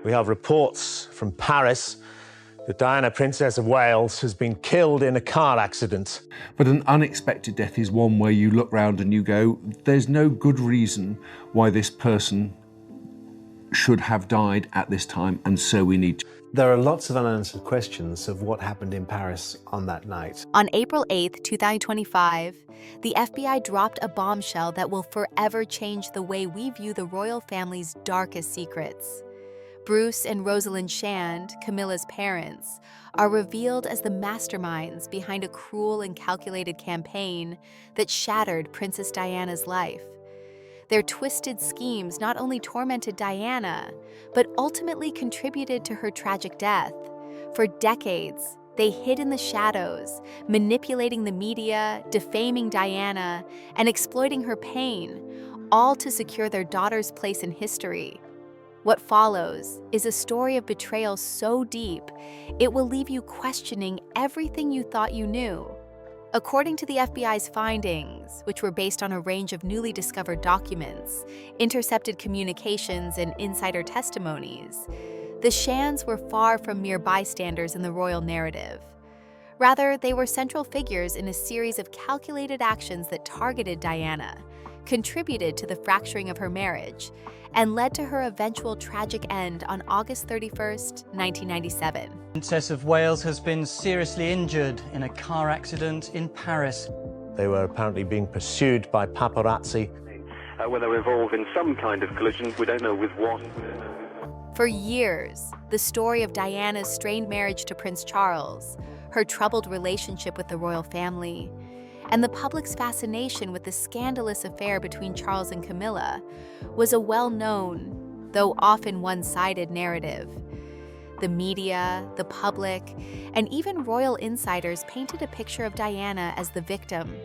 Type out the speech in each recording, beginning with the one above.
We have reports from Paris that Diana, Princess of Wales, has been killed in a car accident. But an unexpected death is one where you look round and you go, there's no good reason why this person should have died at this time, and so we need to. There are lots of unanswered questions of what happened in Paris on that night. On April 8, 2025, the FBI dropped a bombshell that will forever change the way we view the royal family's darkest secrets. Bruce and Rosalind Shand, Camilla's parents, are revealed as the masterminds behind a cruel and calculated campaign that shattered Princess Diana's life. Their twisted schemes not only tormented Diana, but ultimately contributed to her tragic death. For decades, they hid in the shadows, manipulating the media, defaming Diana, and exploiting her pain, all to secure their daughter's place in history. What follows is a story of betrayal so deep, it will leave you questioning everything you thought you knew. According to the FBI's findings, which were based on a range of newly discovered documents, intercepted communications, and insider testimonies, the Shands were far from mere bystanders in the royal narrative. Rather, they were central figures in a series of calculated actions that targeted Diana, contributed to the fracturing of her marriage, and led to her eventual tragic end on August 31st, 1997. Princess of Wales has been seriously injured in a car accident in Paris. They were apparently being pursued by paparazzi. Where they were involved in some kind of collision, we don't know with what. For years, the story of Diana's strained marriage to Prince Charles, her troubled relationship with the royal family, and the public's fascination with the scandalous affair between Charles and Camilla was a well-known, though often one-sided narrative. The media, the public, and even royal insiders painted a picture of Diana as the victim,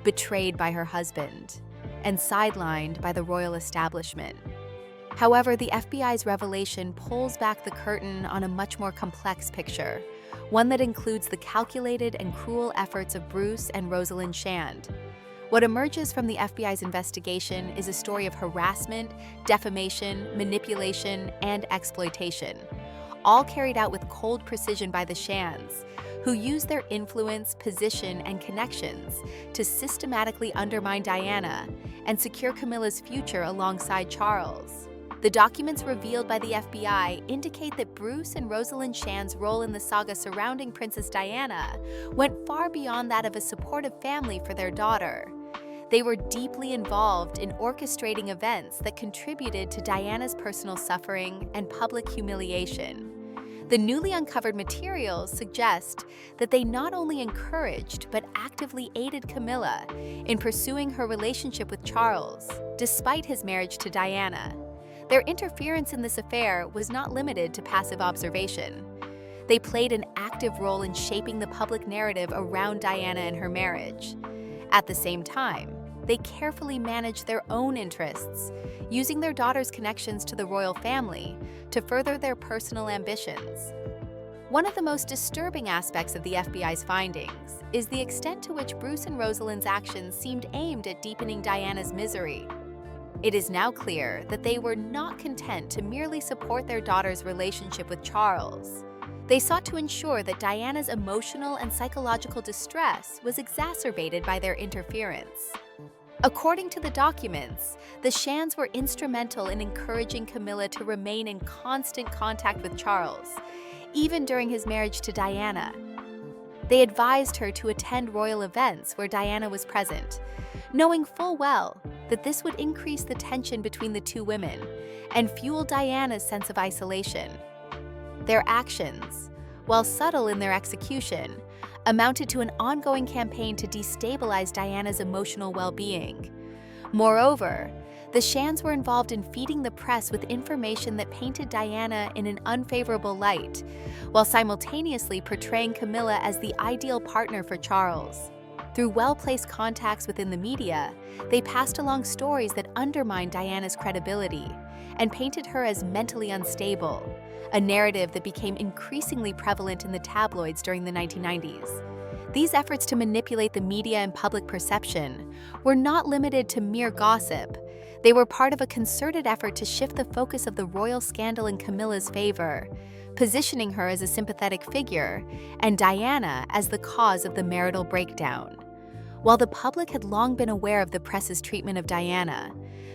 betrayed by her husband, and sidelined by the royal establishment. However, the FBI's revelation pulls back the curtain on a much more complex picture, one that includes the calculated and cruel efforts of Bruce and Rosalind Shand. What emerges from the FBI's investigation is a story of harassment, defamation, manipulation, and exploitation, all carried out with cold precision by the Shands, who use their influence, position, and connections to systematically undermine Diana and secure Camilla's future alongside Charles. The documents revealed by the FBI indicate that Bruce and Rosalind Shand's role in the saga surrounding Princess Diana went far beyond that of a supportive family for their daughter. They were deeply involved in orchestrating events that contributed to Diana's personal suffering and public humiliation. The newly uncovered materials suggest that they not only encouraged but actively aided Camilla in pursuing her relationship with Charles, despite his marriage to Diana. Their interference in this affair was not limited to passive observation. They played an active role in shaping the public narrative around Diana and her marriage. At the same time, they carefully managed their own interests, using their daughter's connections to the royal family to further their personal ambitions. One of the most disturbing aspects of the FBI's findings is the extent to which Bruce and Rosalind's actions seemed aimed at deepening Diana's misery. It is now clear that they were not content to merely support their daughter's relationship with Charles. They sought to ensure that Diana's emotional and psychological distress was exacerbated by their interference. According to the documents, the Shands were instrumental in encouraging Camilla to remain in constant contact with Charles, even during his marriage to Diana. They advised her to attend royal events where Diana was present, knowing full well that this would increase the tension between the two women and fuel Diana's sense of isolation. Their actions, while subtle in their execution, amounted to an ongoing campaign to destabilize Diana's emotional well-being. Moreover, the Shands were involved in feeding the press with information that painted Diana in an unfavorable light, while simultaneously portraying Camilla as the ideal partner for Charles. Through well-placed contacts within the media, they passed along stories that undermined Diana's credibility and painted her as mentally unstable, a narrative that became increasingly prevalent in the tabloids during the 1990s. These efforts to manipulate the media and public perception were not limited to mere gossip. They were part of a concerted effort to shift the focus of the royal scandal in Camilla's favor, positioning her as a sympathetic figure and Diana as the cause of the marital breakdown. While the public had long been aware of the press's treatment of Diana,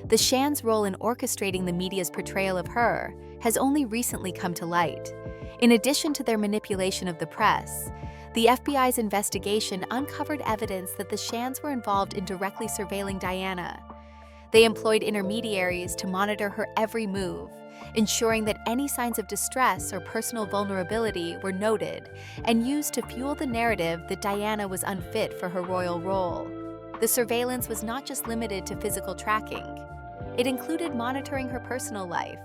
the Shan's role in orchestrating the media's portrayal of her has only recently come to light. In addition to their manipulation of the press, the FBI's investigation uncovered evidence that the Shans were involved in directly surveilling Diana. They employed intermediaries to monitor her every move, ensuring that any signs of distress or personal vulnerability were noted and used to fuel the narrative that Diana was unfit for her royal role. The surveillance was not just limited to physical tracking. It included monitoring her personal life,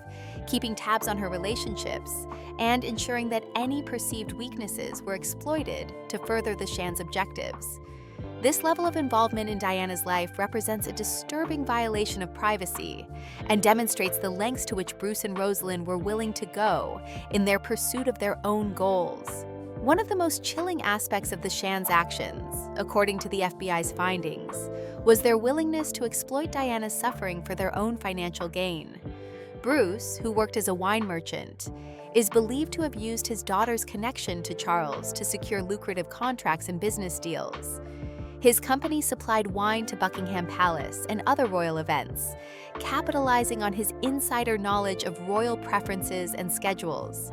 keeping tabs on her relationships, and ensuring that any perceived weaknesses were exploited to further the Shan's objectives. This level of involvement in Diana's life represents a disturbing violation of privacy and demonstrates the lengths to which Bruce and Rosalind were willing to go in their pursuit of their own goals. One of the most chilling aspects of the Shan's actions, according to the FBI's findings, was their willingness to exploit Diana's suffering for their own financial gain. Bruce, who worked as a wine merchant, is believed to have used his daughter's connection to Charles to secure lucrative contracts and business deals. His company supplied wine to Buckingham Palace and other royal events, capitalizing on his insider knowledge of royal preferences and schedules.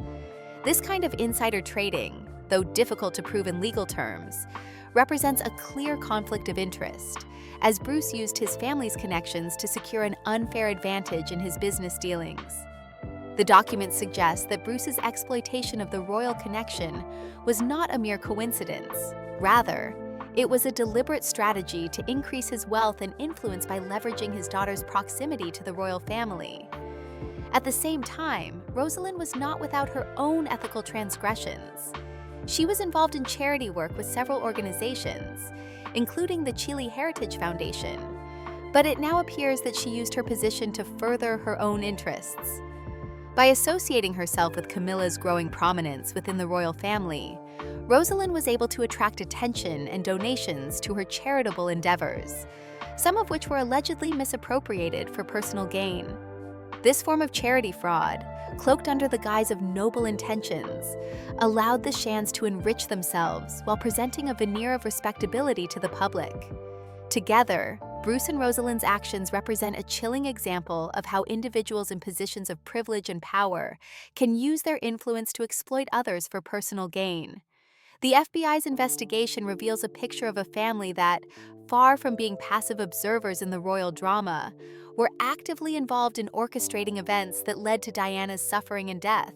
This kind of insider trading, though difficult to prove in legal terms, represents a clear conflict of interest, as Bruce used his family's connections to secure an unfair advantage in his business dealings. The documents suggest that Bruce's exploitation of the royal connection was not a mere coincidence. Rather, it was a deliberate strategy to increase his wealth and influence by leveraging his daughter's proximity to the royal family. At the same time, Rosalind was not without her own ethical transgressions. She was involved in charity work with several organizations, including the Chile Heritage Foundation, but it now appears that she used her position to further her own interests. By associating herself with Camilla's growing prominence within the royal family, Rosalind was able to attract attention and donations to her charitable endeavors, some of which were allegedly misappropriated for personal gain. This form of charity fraud, cloaked under the guise of noble intentions, allowed the Shans to enrich themselves while presenting a veneer of respectability to the public. Together, Bruce and Rosalind's actions represent a chilling example of how individuals in positions of privilege and power can use their influence to exploit others for personal gain. The FBI's investigation reveals a picture of a family that, far from being passive observers in the royal drama, were actively involved in orchestrating events that led to Diana's suffering and death.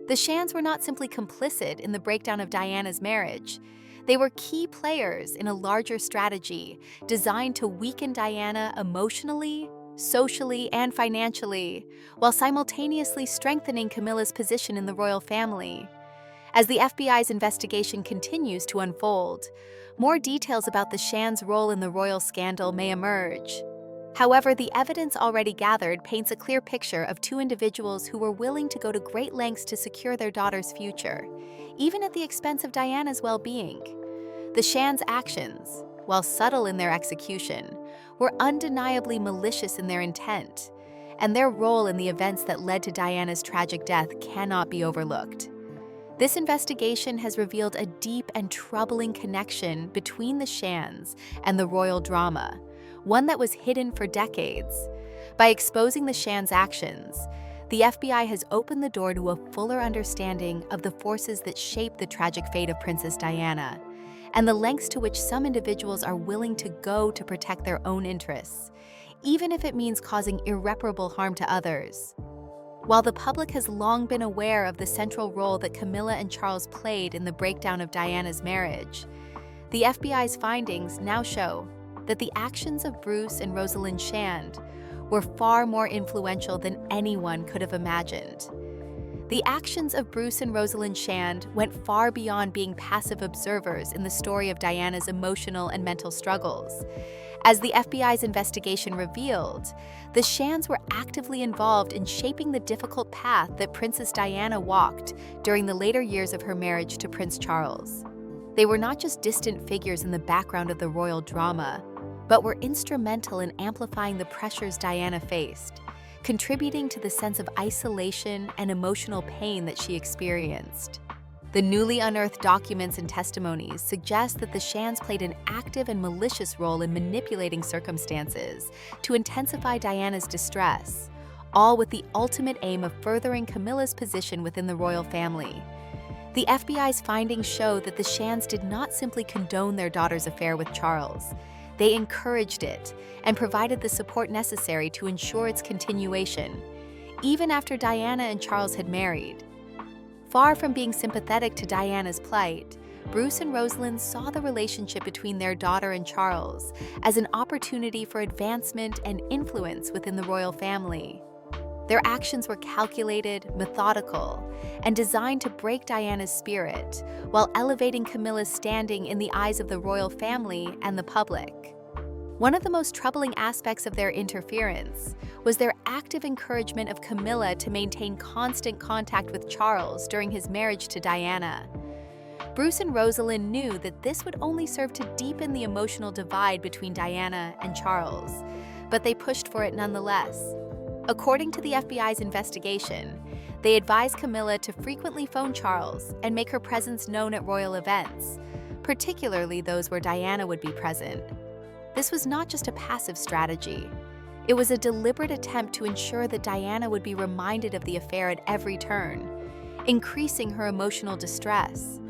The Shans were not simply complicit in the breakdown of Diana's marriage. They were key players in a larger strategy designed to weaken Diana emotionally, socially, and financially, while simultaneously strengthening Camilla's position in the royal family. As the FBI's investigation continues to unfold, more details about the Shan's role in the royal scandal may emerge. However, the evidence already gathered paints a clear picture of two individuals who were willing to go to great lengths to secure their daughter's future, even at the expense of Diana's well-being. The Shan's actions, while subtle in their execution, were undeniably malicious in their intent, and their role in the events that led to Diana's tragic death cannot be overlooked. This investigation has revealed a deep and troubling connection between the Shans and the royal drama, one that was hidden for decades. By exposing the Shan's actions, the FBI has opened the door to a fuller understanding of the forces that shaped the tragic fate of Princess Diana, and the lengths to which some individuals are willing to go to protect their own interests, even if it means causing irreparable harm to others. While the public has long been aware of the central role that Camilla and Charles played in the breakdown of Diana's marriage, the FBI's findings now show that the actions of Bruce and Rosalind Shand were far more influential than anyone could have imagined. The actions of Bruce and Rosalind Shand went far beyond being passive observers in the story of Diana's emotional and mental struggles. As the FBI's investigation revealed, the Shands were actively involved in shaping the difficult path that Princess Diana walked during the later years of her marriage to Prince Charles. They were not just distant figures in the background of the royal drama, but were instrumental in amplifying the pressures Diana faced, contributing to the sense of isolation and emotional pain that she experienced. The newly unearthed documents and testimonies suggest that the Shands played an active and malicious role in manipulating circumstances to intensify Diana's distress, all with the ultimate aim of furthering Camilla's position within the royal family. The FBI's findings show that the Shands did not simply condone their daughter's affair with Charles. They encouraged it and provided the support necessary to ensure its continuation, even after Diana and Charles had married. Far from being sympathetic to Diana's plight, Bruce and Rosalind saw the relationship between their daughter and Charles as an opportunity for advancement and influence within the royal family. Their actions were calculated, methodical, and designed to break Diana's spirit while elevating Camilla's standing in the eyes of the royal family and the public. One of the most troubling aspects of their interference was their active encouragement of Camilla to maintain constant contact with Charles during his marriage to Diana. Bruce and Rosalind knew that this would only serve to deepen the emotional divide between Diana and Charles, but they pushed for it nonetheless. According to the FBI's investigation, they advised Camilla to frequently phone Charles and make her presence known at royal events, particularly those where Diana would be present. This was not just a passive strategy. It was a deliberate attempt to ensure that Diana would be reminded of the affair at every turn, increasing her emotional distress.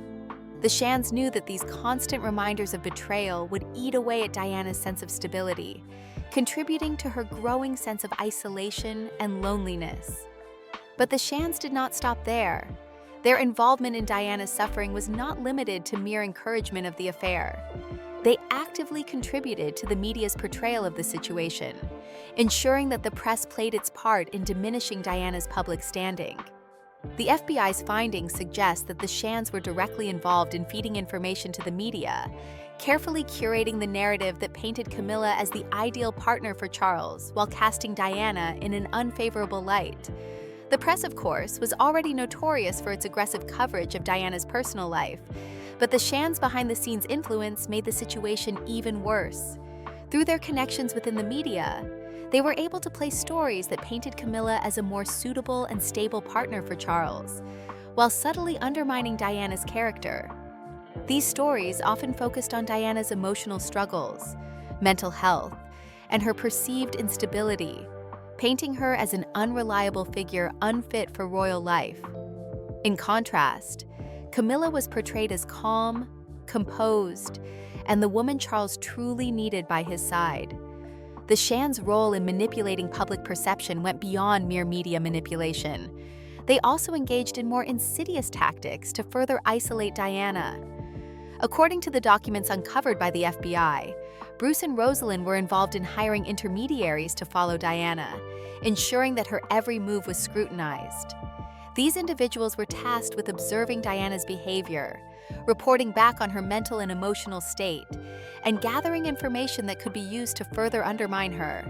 The Shands knew that these constant reminders of betrayal would eat away at Diana's sense of stability, contributing to her growing sense of isolation and loneliness. But the Shands did not stop there. Their involvement in Diana's suffering was not limited to mere encouragement of the affair. They actively contributed to the media's portrayal of the situation, ensuring that the press played its part in diminishing Diana's public standing. The FBI's findings suggest that the Shands were directly involved in feeding information to the media, carefully curating the narrative that painted Camilla as the ideal partner for Charles while casting Diana in an unfavorable light. The press, of course, was already notorious for its aggressive coverage of Diana's personal life, but the Shands' behind-the-scenes influence made the situation even worse. Through their connections within the media, they were able to place stories that painted Camilla as a more suitable and stable partner for Charles, while subtly undermining Diana's character. These stories often focused on Diana's emotional struggles, mental health, and her perceived instability, painting her as an unreliable figure unfit for royal life. In contrast, Camilla was portrayed as calm, composed, and the woman Charles truly needed by his side. The Shands' role in manipulating public perception went beyond mere media manipulation. They also engaged in more insidious tactics to further isolate Diana. According to the documents uncovered by the FBI, Bruce and Rosalind were involved in hiring intermediaries to follow Diana, ensuring that her every move was scrutinized. These individuals were tasked with observing Diana's behavior, reporting back on her mental and emotional state, and gathering information that could be used to further undermine her.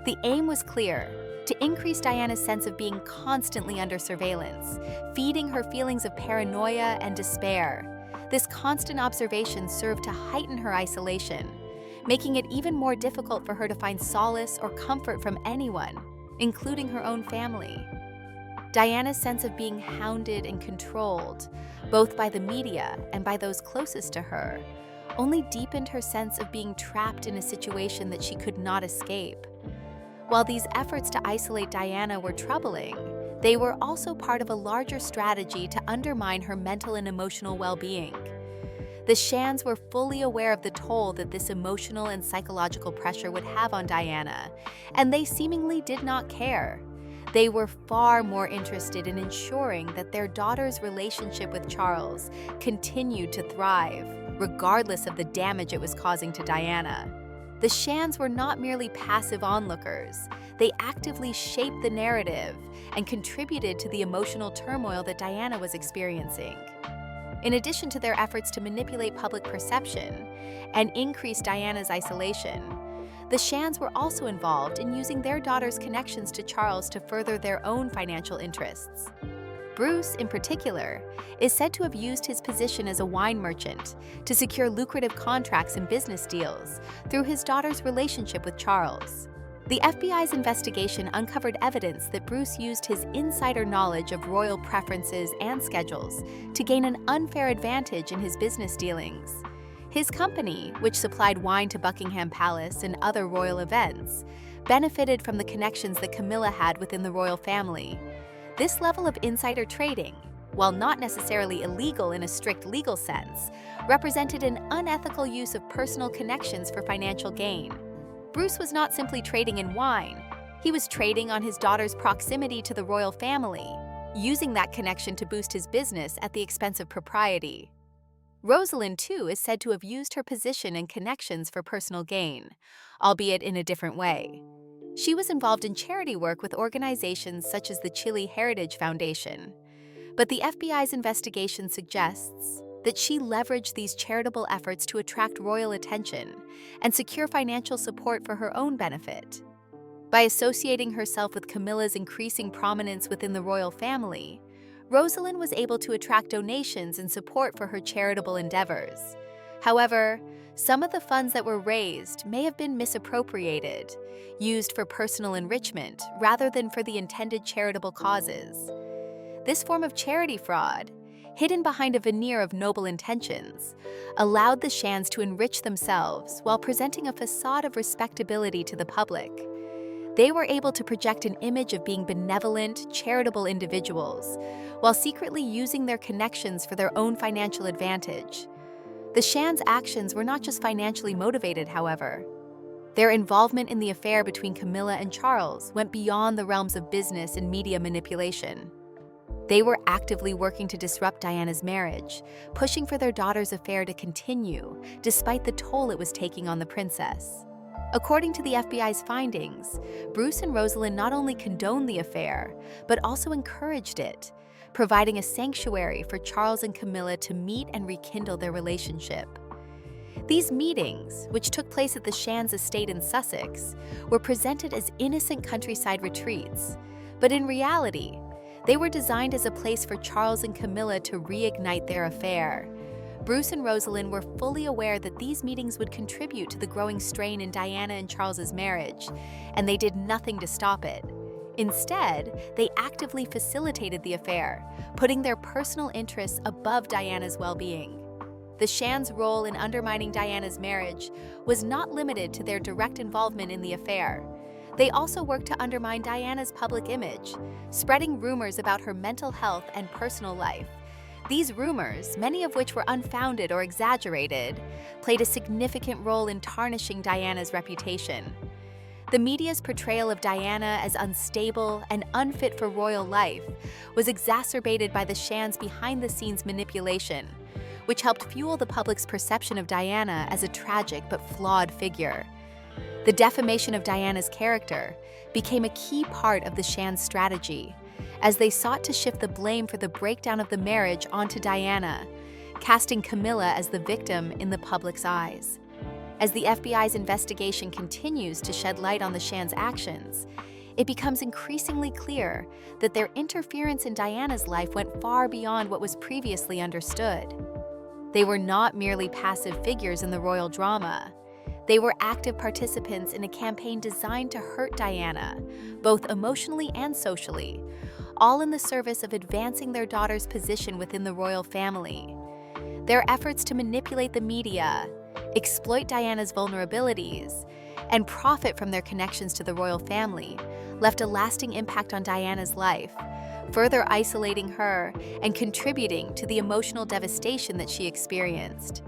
The aim was clear: to increase Diana's sense of being constantly under surveillance, feeding her feelings of paranoia and despair. This constant observation served to heighten her isolation, making it even more difficult for her to find solace or comfort from anyone, including her own family. Diana's sense of being hounded and controlled, both by the media and by those closest to her, only deepened her sense of being trapped in a situation that she could not escape. While these efforts to isolate Diana were troubling, they were also part of a larger strategy to undermine her mental and emotional well-being. The Shands were fully aware of the toll that this emotional and psychological pressure would have on Diana, and they seemingly did not care. They were far more interested in ensuring that their daughter's relationship with Charles continued to thrive, regardless of the damage it was causing to Diana. The Shands were not merely passive onlookers. They actively shaped the narrative and contributed to the emotional turmoil that Diana was experiencing. In addition to their efforts to manipulate public perception and increase Diana's isolation, the Shands were also involved in using their daughter's connections to Charles to further their own financial interests. Bruce, in particular, is said to have used his position as a wine merchant to secure lucrative contracts and business deals through his daughter's relationship with Charles. The FBI's investigation uncovered evidence that Bruce used his insider knowledge of royal preferences and schedules to gain an unfair advantage in his business dealings. His company, which supplied wine to Buckingham Palace and other royal events, benefited from the connections that Camilla had within the royal family. This level of insider trading, while not necessarily illegal in a strict legal sense, represented an unethical use of personal connections for financial gain. Bruce was not simply trading in wine, he was trading on his daughter's proximity to the royal family, using that connection to boost his business at the expense of propriety. Rosalind, too, is said to have used her position and connections for personal gain, albeit in a different way. She was involved in charity work with organizations such as the Chile Heritage Foundation, but the FBI's investigation suggests that she leveraged these charitable efforts to attract royal attention and secure financial support for her own benefit. By associating herself with Camilla's increasing prominence within the royal family, Rosalind was able to attract donations and support for her charitable endeavors. However, some of the funds that were raised may have been misappropriated, used for personal enrichment rather than for the intended charitable causes. This form of charity fraud, hidden behind a veneer of noble intentions, allowed the Shands to enrich themselves while presenting a facade of respectability to the public. They were able to project an image of being benevolent, charitable individuals, while secretly using their connections for their own financial advantage. The Shands' actions were not just financially motivated, however. Their involvement in the affair between Camilla and Charles went beyond the realms of business and media manipulation. They were actively working to disrupt Diana's marriage, pushing for their daughter's affair to continue, despite the toll it was taking on the princess. According to the FBI's findings, Bruce and Rosalind not only condoned the affair, but also encouraged it, providing a sanctuary for Charles and Camilla to meet and rekindle their relationship. These meetings, which took place at the Shands estate in Sussex, were presented as innocent countryside retreats, but in reality, they were designed as a place for Charles and Camilla to reignite their affair. Bruce and Rosalind were fully aware that these meetings would contribute to the growing strain in Diana and Charles's marriage, and they did nothing to stop it. Instead, they actively facilitated the affair, putting their personal interests above Diana's well-being. The Shands' role in undermining Diana's marriage was not limited to their direct involvement in the affair. They also worked to undermine Diana's public image, spreading rumors about her mental health and personal life. These rumors, many of which were unfounded or exaggerated, played a significant role in tarnishing Diana's reputation. The media's portrayal of Diana as unstable and unfit for royal life was exacerbated by the Shands' behind-the-scenes manipulation, which helped fuel the public's perception of Diana as a tragic but flawed figure. The defamation of Diana's character became a key part of the Shands' strategy, as they sought to shift the blame for the breakdown of the marriage onto Diana, casting Camilla as the victim in the public's eyes. As the FBI's investigation continues to shed light on the Shands' actions, it becomes increasingly clear that their interference in Diana's life went far beyond what was previously understood. They were not merely passive figures in the royal drama. They were active participants in a campaign designed to hurt Diana, both emotionally and socially, all in the service of advancing their daughter's position within the royal family. Their efforts to manipulate the media, exploit Diana's vulnerabilities, and profit from their connections to the royal family left a lasting impact on Diana's life, further isolating her and contributing to the emotional devastation that she experienced.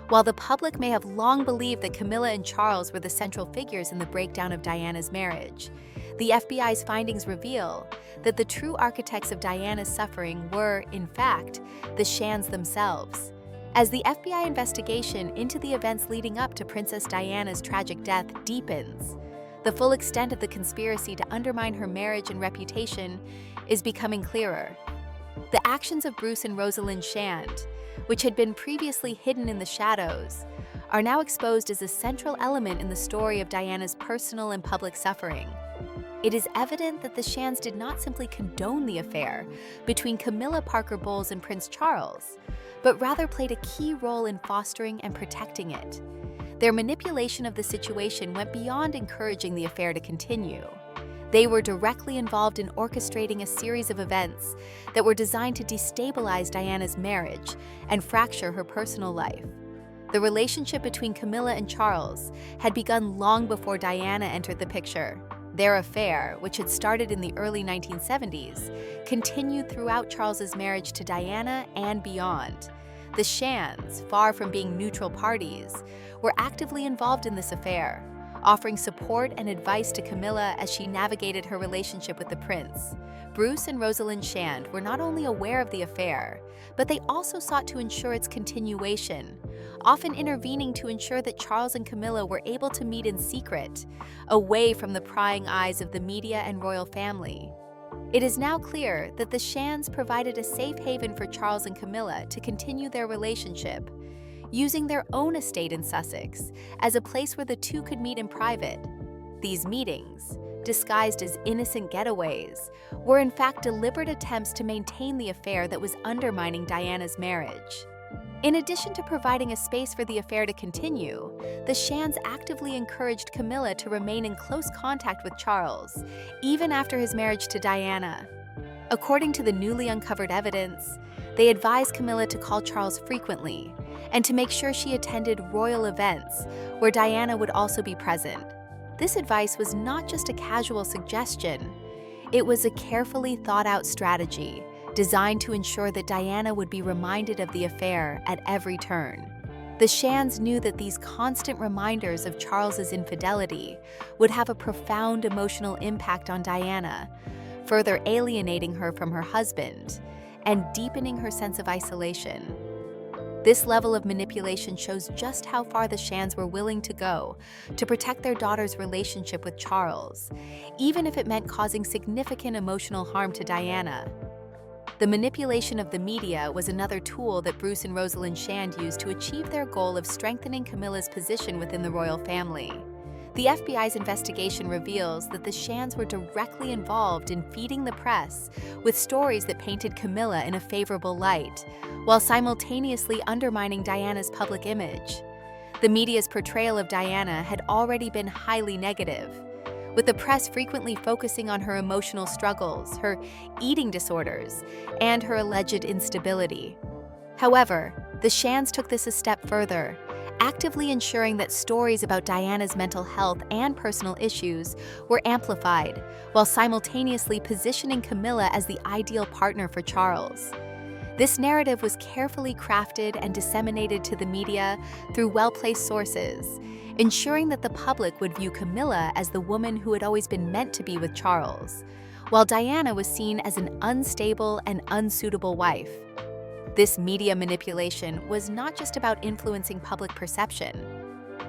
While the public may have long believed that Camilla and Charles were the central figures in the breakdown of Diana's marriage, the FBI's findings reveal that the true architects of Diana's suffering were, in fact, the Shands themselves. As the FBI investigation into the events leading up to Princess Diana's tragic death deepens, the full extent of the conspiracy to undermine her marriage and reputation is becoming clearer. The actions of Bruce and Rosalind Shand, which had been previously hidden in the shadows, are now exposed as a central element in the story of Diana's personal and public suffering. it is evident that the Shands did not simply condone the affair between Camilla Parker Bowles and Prince Charles, but rather played a key role in fostering and protecting it. Their manipulation of the situation went beyond encouraging the affair to continue. They were directly involved in orchestrating a series of events that were designed to destabilize Diana's marriage and fracture her personal life. The relationship between Camilla and Charles had begun long before Diana entered the picture. Their affair, which had started in the early 1970s, continued throughout Charles's marriage to Diana and beyond. The Shands, far from being neutral parties, were actively involved in this affair, offering support and advice to Camilla as she navigated her relationship with the prince. Bruce and Rosalind Shand were not only aware of the affair, but they also sought to ensure its continuation, often intervening to ensure that Charles and Camilla were able to meet in secret, away from the prying eyes of the media and royal family. It is now clear that the Shands provided a safe haven for Charles and Camilla to continue their relationship, using their own estate in Sussex as a place where the two could meet in private. These meetings, disguised as innocent getaways, were in fact deliberate attempts to maintain the affair that was undermining Diana's marriage. In addition to providing a space for the affair to continue, the Shands actively encouraged Camilla to remain in close contact with Charles, even after his marriage to Diana. According to the newly uncovered evidence, they advised Camilla to call Charles frequently and to make sure she attended royal events where Diana would also be present. This advice was not just a casual suggestion. It was a carefully thought-out strategy designed to ensure that Diana would be reminded of the affair at every turn. The Shands knew that these constant reminders of Charles's infidelity would have a profound emotional impact on Diana, further alienating her from her husband and deepening her sense of isolation. This level of manipulation shows just how far the Shands were willing to go to protect their daughter's relationship with Charles, even if it meant causing significant emotional harm to Diana. The manipulation of the media was another tool that Bruce and Rosalind Shand used to achieve their goal of strengthening Camilla's position within the royal family. The FBI's investigation reveals that the Shands were directly involved in feeding the press with stories that painted Camilla in a favorable light, while simultaneously undermining Diana's public image. The media's portrayal of Diana had already been highly negative, with the press frequently focusing on her emotional struggles, her eating disorders, and her alleged instability. However, the Shands took this a step further, actively ensuring that stories about Diana's mental health and personal issues were amplified, while simultaneously positioning Camilla as the ideal partner for Charles. This narrative was carefully crafted and disseminated to the media through well-placed sources, ensuring that the public would view Camilla as the woman who had always been meant to be with Charles, while Diana was seen as an unstable and unsuitable wife. This media manipulation was not just about influencing public perception.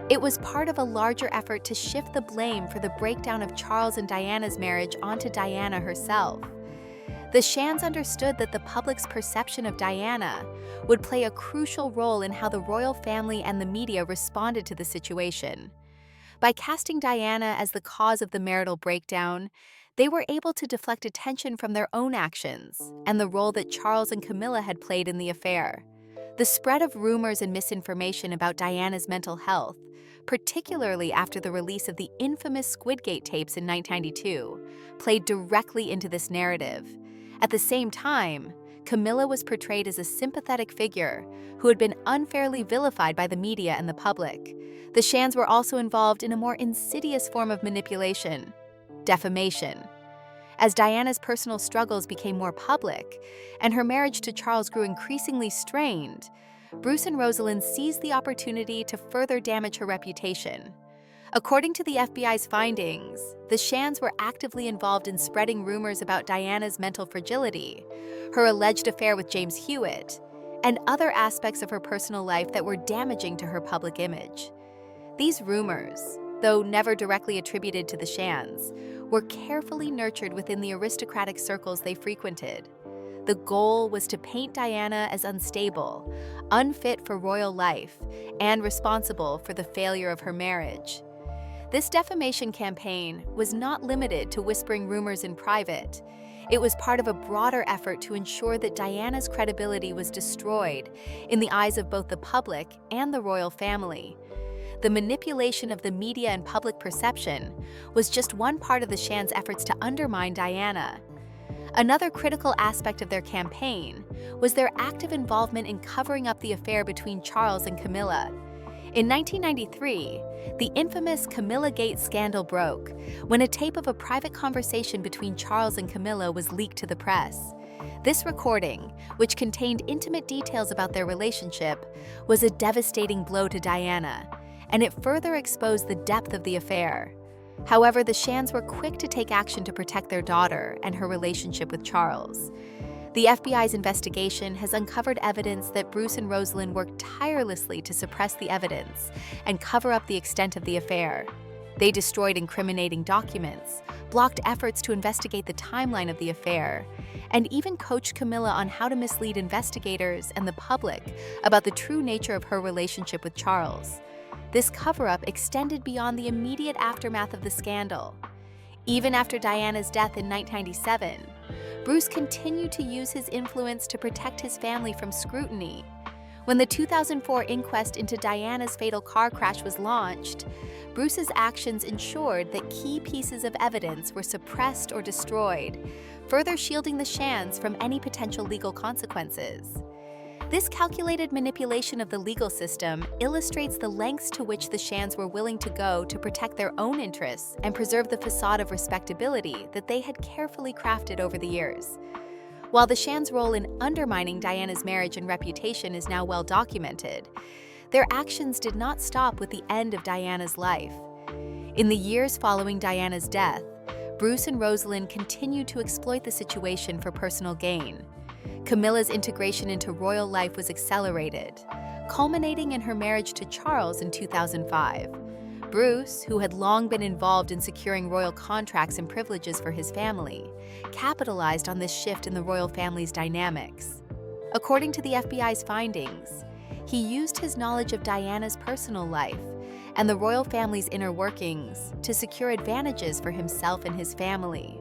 It was part of a larger effort to shift the blame for the breakdown of Charles and Diana's marriage onto Diana herself. The Shands understood that the public's perception of Diana would play a crucial role in how the royal family and the media responded to the situation. By casting Diana as the cause of the marital breakdown, they were able to deflect attention from their own actions and the role that Charles and Camilla had played in the affair. The spread of rumors and misinformation about Diana's mental health, particularly after the release of the infamous Squidgate tapes in 1992, played directly into this narrative. At the same time, Camilla was portrayed as a sympathetic figure who had been unfairly vilified by the media and the public. The Shands were also involved in a more insidious form of manipulation: defamation. As Diana's personal struggles became more public and her marriage to Charles grew increasingly strained, Bruce and Rosalind seized the opportunity to further damage her reputation. According to the FBI's findings, the Shands were actively involved in spreading rumors about Diana's mental fragility, her alleged affair with James Hewitt, and other aspects of her personal life that were damaging to her public image. These rumors, though never directly attributed to the Shands, were carefully nurtured within the aristocratic circles they frequented. The goal was to paint Diana as unstable, unfit for royal life, and responsible for the failure of her marriage. This defamation campaign was not limited to whispering rumors in private. It was part of a broader effort to ensure that Diana's credibility was destroyed in the eyes of both the public and the royal family. The manipulation of the media and public perception was just one part of the Shan's efforts to undermine Diana. Another critical aspect of their campaign was their active involvement in covering up the affair between Charles and Camilla. In 1993, the infamous Camilla Gate scandal broke when a tape of a private conversation between Charles and Camilla was leaked to the press. This recording, which contained intimate details about their relationship, was a devastating blow to Diana, and it further exposed the depth of the affair. However, the Shans were quick to take action to protect their daughter and her relationship with Charles. The FBI's investigation has uncovered evidence that Bruce and Rosalind worked tirelessly to suppress the evidence and cover up the extent of the affair. They destroyed incriminating documents, blocked efforts to investigate the timeline of the affair, and even coached Camilla on how to mislead investigators and the public about the true nature of her relationship with Charles. This cover-up extended beyond the immediate aftermath of the scandal. Even after Diana's death in 1997, Bruce continued to use his influence to protect his family from scrutiny. When the 2004 inquest into Diana's fatal car crash was launched, Bruce's actions ensured that key pieces of evidence were suppressed or destroyed, further shielding the Shans from any potential legal consequences. This calculated manipulation of the legal system illustrates the lengths to which the Shans were willing to go to protect their own interests and preserve the facade of respectability that they had carefully crafted over the years. While the Shans' role in undermining Diana's marriage and reputation is now well documented, their actions did not stop with the end of Diana's life. In the years following Diana's death, Bruce and Rosalind continued to exploit the situation for personal gain. Camilla's integration into royal life was accelerated, culminating in her marriage to Charles in 2005. Bruce, who had long been involved in securing royal contracts and privileges for his family, capitalized on this shift in the royal family's dynamics. According to the FBI's findings, he used his knowledge of Diana's personal life and the royal family's inner workings to secure advantages for himself and his family.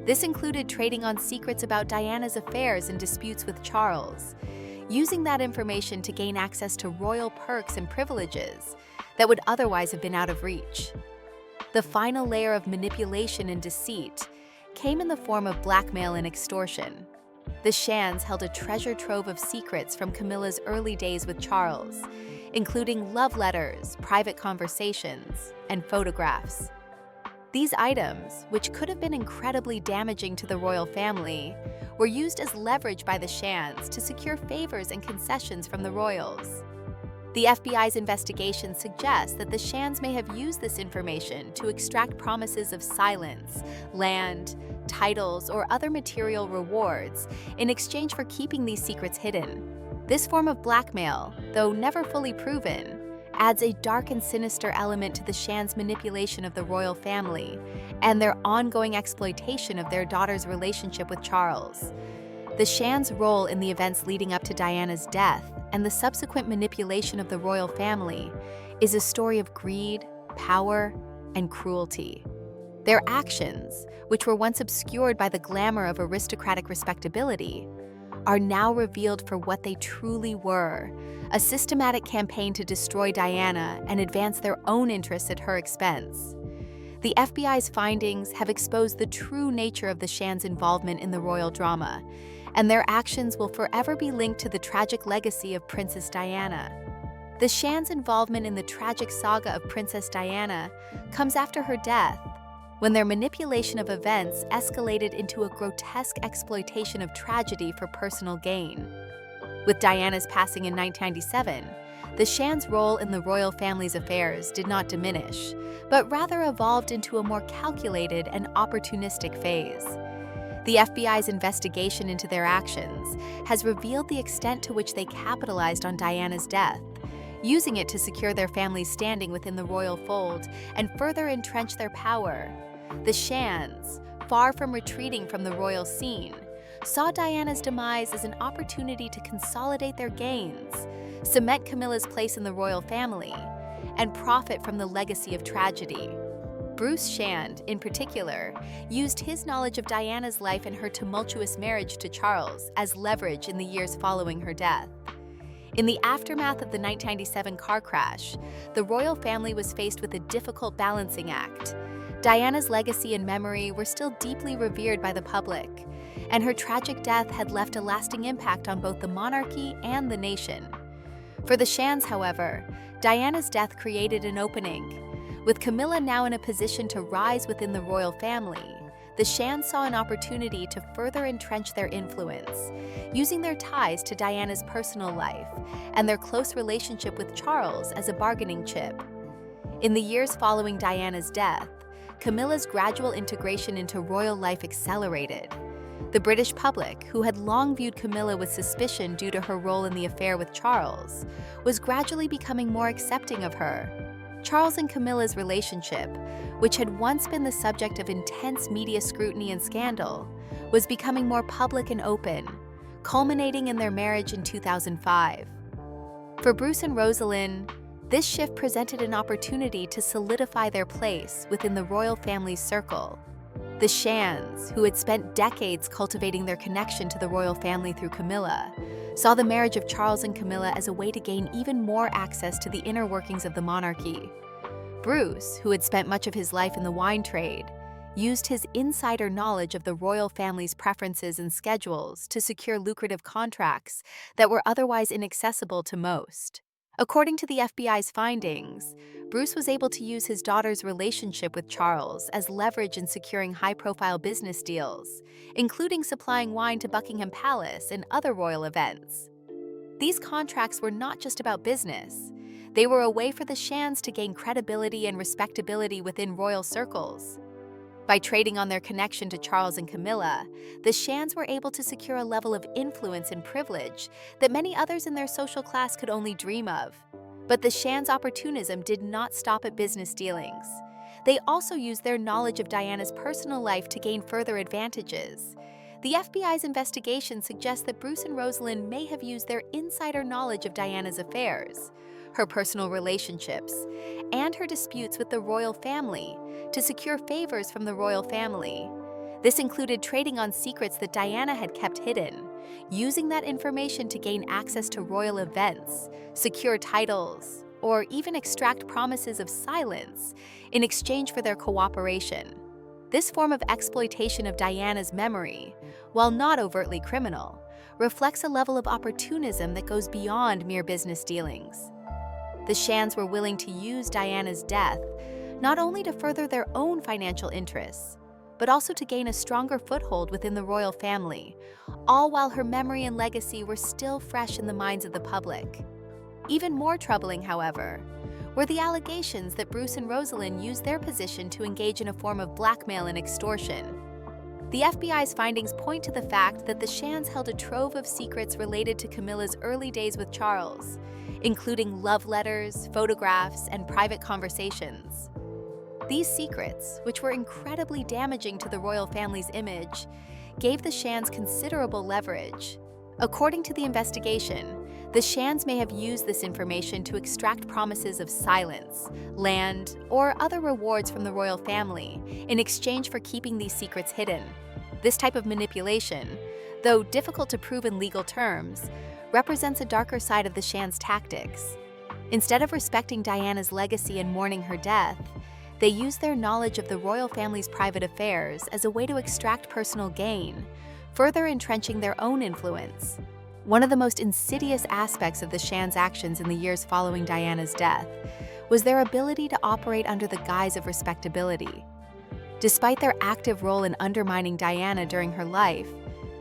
This included trading on secrets about Diana's affairs and disputes with Charles, using that information to gain access to royal perks and privileges that would otherwise have been out of reach. The final layer of manipulation and deceit came in the form of blackmail and extortion. The Shans held a treasure trove of secrets from Camilla's early days with Charles, including love letters, private conversations, and photographs. These items, which could have been incredibly damaging to the royal family, were used as leverage by the Shans to secure favors and concessions from the royals. The FBI's investigation suggests that the Shans may have used this information to extract promises of silence, land, titles, or other material rewards in exchange for keeping these secrets hidden. This form of blackmail, though never fully proven, adds a dark and sinister element to the Shans' manipulation of the royal family and their ongoing exploitation of their daughter's relationship with Charles. The Shans' role in the events leading up to Diana's death and the subsequent manipulation of the royal family is a story of greed, power, and cruelty. Their actions, which were once obscured by the glamour of aristocratic respectability, are now revealed for what they truly were: a systematic campaign to destroy Diana and advance their own interests at her expense. The FBI's findings have exposed the true nature of the Shans' involvement in the royal drama, and their actions will forever be linked to the tragic legacy of Princess Diana. The Shans' involvement in the tragic saga of Princess Diana comes after her death, when their manipulation of events escalated into a grotesque exploitation of tragedy for personal gain. With Diana's passing in 1997, the Shans' role in the royal family's affairs did not diminish, but rather evolved into a more calculated and opportunistic phase. The FBI's investigation into their actions has revealed the extent to which they capitalized on Diana's death, using it to secure their family's standing within the royal fold and further entrench their power. The Shans, far from retreating from the royal scene, saw Diana's demise as an opportunity to consolidate their gains, cement Camilla's place in the royal family, and profit from the legacy of tragedy. Bruce Shand, in particular, used his knowledge of Diana's life and her tumultuous marriage to Charles as leverage in the years following her death. In the aftermath of the 1997 car crash, the royal family was faced with a difficult balancing act. Diana's legacy and memory were still deeply revered by the public, and her tragic death had left a lasting impact on both the monarchy and the nation. For the Shands, however, Diana's death created an opening. With Camilla now in a position to rise within the royal family, the Shands saw an opportunity to further entrench their influence, using their ties to Diana's personal life and their close relationship with Charles as a bargaining chip. In the years following Diana's death, Camilla's gradual integration into royal life accelerated. The British public, who had long viewed Camilla with suspicion due to her role in the affair with Charles, was gradually becoming more accepting of her. Charles and Camilla's relationship, which had once been the subject of intense media scrutiny and scandal, was becoming more public and open, culminating in their marriage in 2005. For Bruce and Rosalind, this shift presented an opportunity to solidify their place within the royal family's circle. The Shands, who had spent decades cultivating their connection to the royal family through Camilla, saw the marriage of Charles and Camilla as a way to gain even more access to the inner workings of the monarchy. Bruce, who had spent much of his life in the wine trade, used his insider knowledge of the royal family's preferences and schedules to secure lucrative contracts that were otherwise inaccessible to most. According to the FBI's findings, Bruce was able to use his daughter's relationship with Charles as leverage in securing high-profile business deals, including supplying wine to Buckingham Palace and other royal events. These contracts were not just about business. They were a way for the Shands to gain credibility and respectability within royal circles. By trading on their connection to Charles and Camilla, the Shands were able to secure a level of influence and privilege that many others in their social class could only dream of. But the Shands' opportunism did not stop at business dealings. They also used their knowledge of Diana's personal life to gain further advantages. The FBI's investigation suggests that Bruce and Rosalind may have used their insider knowledge of Diana's affairs, her personal relationships, and her disputes with the royal family to secure favors from the royal family. This included trading on secrets that Diana had kept hidden, using that information to gain access to royal events, secure titles, or even extract promises of silence in exchange for their cooperation. This form of exploitation of Diana's memory, while not overtly criminal, reflects a level of opportunism that goes beyond mere business dealings. The Shands were willing to use Diana's death not only to further their own financial interests, but also to gain a stronger foothold within the royal family, all while her memory and legacy were still fresh in the minds of the public. Even more troubling, however, were the allegations that Bruce and Rosalind used their position to engage in a form of blackmail and extortion. The FBI's findings point to the fact that the Shands held a trove of secrets related to Camilla's early days with Charles, including love letters, photographs, and private conversations. These secrets, which were incredibly damaging to the royal family's image, gave the Shands considerable leverage. According to the investigation, the Shands may have used this information to extract promises of silence, land, or other rewards from the royal family in exchange for keeping these secrets hidden. This type of manipulation, though difficult to prove in legal terms, represents a darker side of the Shands' tactics. Instead of respecting Diana's legacy and mourning her death, they used their knowledge of the royal family's private affairs as a way to extract personal gain, further entrenching their own influence. One of the most insidious aspects of the Shands' actions in the years following Diana's death was their ability to operate under the guise of respectability. Despite their active role in undermining Diana during her life,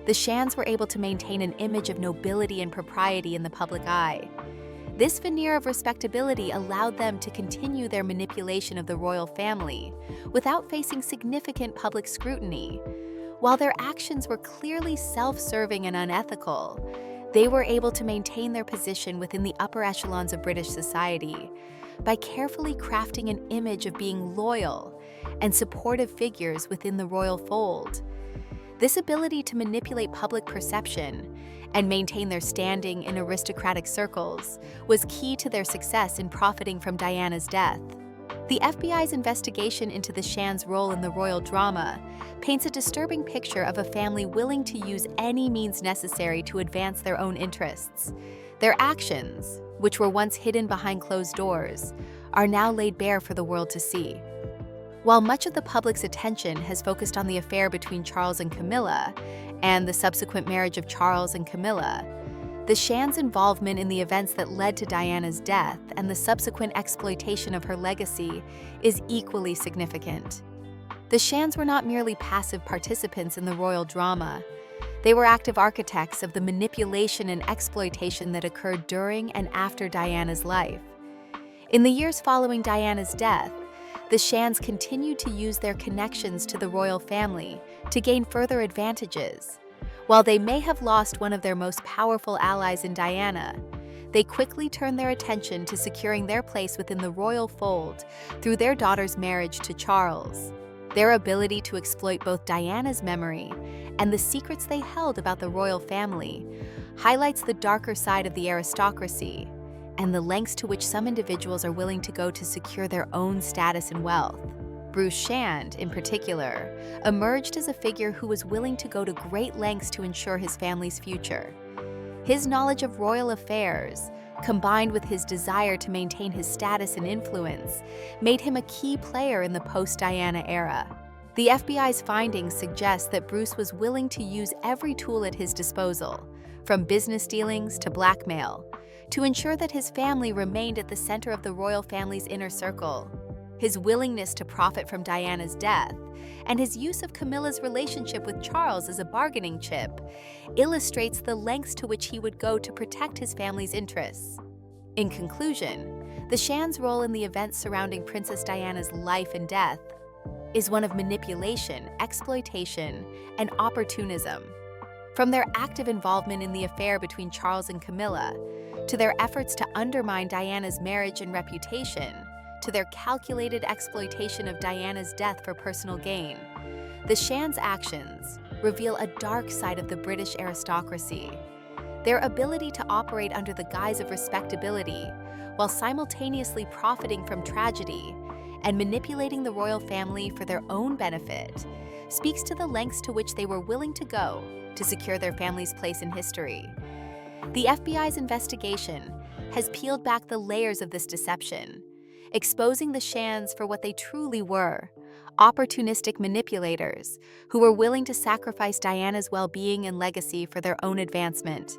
the Shands were able to maintain an image of nobility and propriety in the public eye. This veneer of respectability allowed them to continue their manipulation of the royal family without facing significant public scrutiny. While their actions were clearly self-serving and unethical, they were able to maintain their position within the upper echelons of British society by carefully crafting an image of being loyal and supportive figures within the royal fold. This ability to manipulate public perception and maintain their standing in aristocratic circles was key to their success in profiting from Diana's death. The FBI's investigation into the Shan's role in the royal drama paints a disturbing picture of a family willing to use any means necessary to advance their own interests. Their actions, which were once hidden behind closed doors, are now laid bare for the world to see. While much of the public's attention has focused on the affair between Charles and Camilla and the subsequent marriage of Charles and Camilla, the Shan's involvement in the events that led to Diana's death and the subsequent exploitation of her legacy is equally significant. The Shan's were not merely passive participants in the royal drama. They were active architects of the manipulation and exploitation that occurred during and after Diana's life. In the years following Diana's death, the Shan's continued to use their connections to the royal family to gain further advantages. While they may have lost one of their most powerful allies in Diana, they quickly turned their attention to securing their place within the royal fold through their daughter's marriage to Charles. Their ability to exploit both Diana's memory and the secrets they held about the royal family highlights the darker side of the aristocracy and the lengths to which some individuals are willing to go to secure their own status and wealth. Bruce Shand, in particular, emerged as a figure who was willing to go to great lengths to ensure his family's future. His knowledge of royal affairs, combined with his desire to maintain his status and influence, made him a key player in the post-Diana era. The FBI's findings suggest that Bruce was willing to use every tool at his disposal, from business dealings to blackmail, to ensure that his family remained at the center of the royal family's inner circle. His willingness to profit from Diana's death and his use of Camilla's relationship with Charles as a bargaining chip illustrates the lengths to which he would go to protect his family's interests. In conclusion, the Shan's role in the events surrounding Princess Diana's life and death is one of manipulation, exploitation, and opportunism. From their active involvement in the affair between Charles and Camilla, to their efforts to undermine Diana's marriage and reputation, to their calculated exploitation of Diana's death for personal gain, the Shan's actions reveal a dark side of the British aristocracy. Their ability to operate under the guise of respectability while simultaneously profiting from tragedy and manipulating the royal family for their own benefit speaks to the lengths to which they were willing to go to secure their family's place in history. The FBI's investigation has peeled back the layers of this deception, exposing the Shan's for what they truly were: opportunistic manipulators who were willing to sacrifice Diana's well-being and legacy for their own advancement.